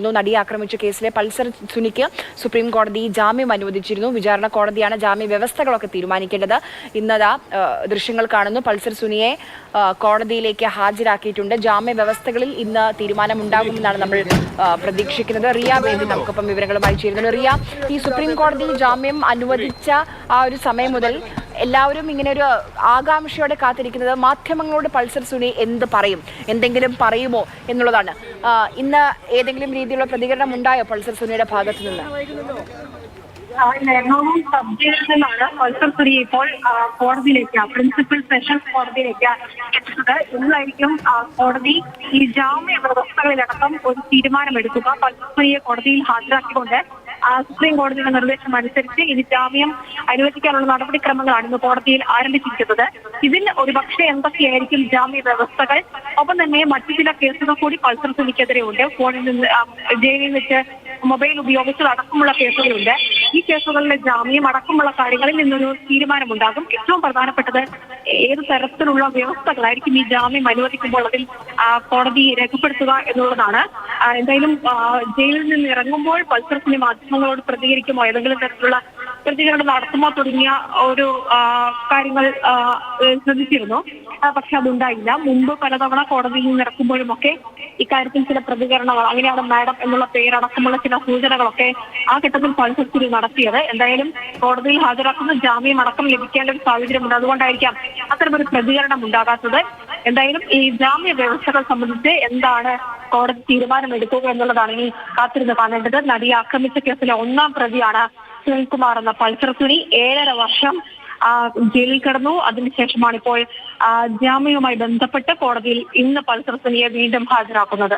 നടിയെ ആക്രമിച്ച കേസിലെ പൾസർ സുനിക്ക് സുപ്രീം കോടതി ജാമ്യം അനുവദിച്ചിരുന്നു. വിചാരണ കോടതിയാണ് ജാമ്യ വ്യവസ്ഥകളൊക്കെ തീരുമാനിക്കേണ്ടത്. ഇന്നതാ ദൃശ്യങ്ങൾ കാണുന്നു. പൾസർ സുനിയെ കോടതിയിലേക്ക് ഹാജരാക്കിയിട്ടുണ്ട്. ജാമ്യ വ്യവസ്ഥകളിൽ ഇന്ന് തീരുമാനമുണ്ടാകുമെന്നാണ് നമ്മൾ പ്രതീക്ഷിക്കുന്നത്. റിയ വേദി നമുക്കൊപ്പം വിവരങ്ങളുമായി ചേരുന്നുണ്ട്. റിയ, ഈ സുപ്രീം കോടതി ജാമ്യം അനുവദിച്ച ആ ഒരു സമയം മുതൽ എല്ലാവരും ഇങ്ങനെ ഒരു ആകാംക്ഷയോടെ കാത്തിരിക്കുന്നത് മാധ്യമങ്ങളോട് പൾസർ സുനി എന്ത് പറയും, എന്തെങ്കിലും പറയുമോ എന്നുള്ളതാണ്. ഇന്ന് ഏതെങ്കിലും രീതിയിലുള്ള പ്രതികരണം ഉണ്ടായോ പൾസർ സുനിയുടെ ഭാഗത്തു നിന്ന്? എറണാകുളം സബ് ജയിലിൽ നിന്നാണ് പൾസർ സുനി ഇപ്പോൾ കോടതിയിലേക്ക്, പ്രിൻസിപ്പൽ സെഷൻസ് കോടതിയിലേക്ക് എത്തുന്നത്. ഇന്നായിരിക്കും കോടതി ഈ ജാമ്യ വ്യവസ്ഥകളിലടക്കം ഒരു തീരുമാനമെടുക്കുക. പൾസർ സുനിയെ കോടതിയിൽ ഹാജരാക്കിക്കൊണ്ട് സുപ്രീം കോടതിയുടെ നിർദ്ദേശം അനുസരിച്ച് ഇനി ജാമ്യം അനുവദിക്കാനുള്ള നടപടിക്രമങ്ങളാണ് ഇന്ന് കോടതിയിൽ ആരംഭിച്ചിരിക്കുന്നത്. ഇതിൽ ഒരുപക്ഷെ എന്തൊക്കെയായിരിക്കും ജാമ്യ വ്യവസ്ഥകൾ, ഒപ്പം തന്നെ മറ്റു ചില കേസുകൾ കൂടി പൾസർ സുനിക്കെതിരെ ഉണ്ട്. ഫോണിൽ നിന്ന് ജയിലിൽ വെച്ച് മൊബൈൽ ഉപയോഗിച്ചതടക്കമുള്ള കേസുകളുണ്ട്. ഈ കേസുകളിലെ ജാമ്യം അടക്കമുള്ള കാര്യങ്ങളിൽ നിന്നൊരു തീരുമാനമുണ്ടാകും. ഏറ്റവും പ്രധാനപ്പെട്ടത് ഏത് തരത്തിലുള്ള വ്യവസ്ഥകളായിരിക്കും ഈ ജാമ്യം അനുവദിക്കുമ്പോൾ അതിൽ കോടതി രേഖപ്പെടുത്തുക എന്നുള്ളതാണ്. എന്തായാലും ജയിലിൽ നിന്ന് ഇറങ്ങുമ്പോൾ പൾസർ സുനി മാധ്യമങ്ങളോട് പ്രതികരിക്കുമോ, ഏതെങ്കിലും തരത്തിലുള്ള പ്രതികരണം നടത്തുമോ തുടങ്ങിയ ഒരു കാര്യങ്ങൾ ശ്രദ്ധിച്ചിരുന്നു. പക്ഷെ അതുണ്ടായില്ല. മുമ്പ് പലതവണ കോടതിയിൽ നിന്ന് ഇറക്കുമ്പോഴുമൊക്കെ ഇക്കാര്യത്തിൽ ചില പ്രതികരണങ്ങൾ, അങ്ങനെയാണ് മാഡം എന്നുള്ള പേരടക്കമുള്ള ചില സൂചനകളൊക്കെ ആ ഘട്ടത്തിൽ പൾസർ സുനി നടത്തിയത്. എന്തായാലും കോടതിയിൽ ഹാജരാക്കുന്ന ജാമ്യം അടക്കം ലഭിക്കേണ്ട ഒരു സാഹചര്യമുണ്ട്. അതുകൊണ്ടായിരിക്കാം അത്തരമൊരു പ്രതികരണം ഉണ്ടാകാത്തത്. എന്തായാലും ഈ ജാമ്യ വ്യവസ്ഥകൾ സംബന്ധിച്ച് എന്താണ് കോടതി തീരുമാനമെടുക്കുക എന്നുള്ളതാണ് ഇനി കാത്തിരുന്ന് കാണേണ്ടത്. നടിയെ ആക്രമിച്ച കേസിലെ ഒന്നാം പ്രതിയാണ് സുനിൽകുമാർ എന്ന പൾസർ സുനി. 7.5 വർഷം ജയിലിൽ കിടന്നു. അതിനുശേഷമാണ് ഇപ്പോൾ ജാമ്യവുമായി ബന്ധപ്പെട്ട് കോടതിയിൽ ഇന്ന് പൾസർ സുനിയെ വീണ്ടും ഹാജരാക്കുന്നത്.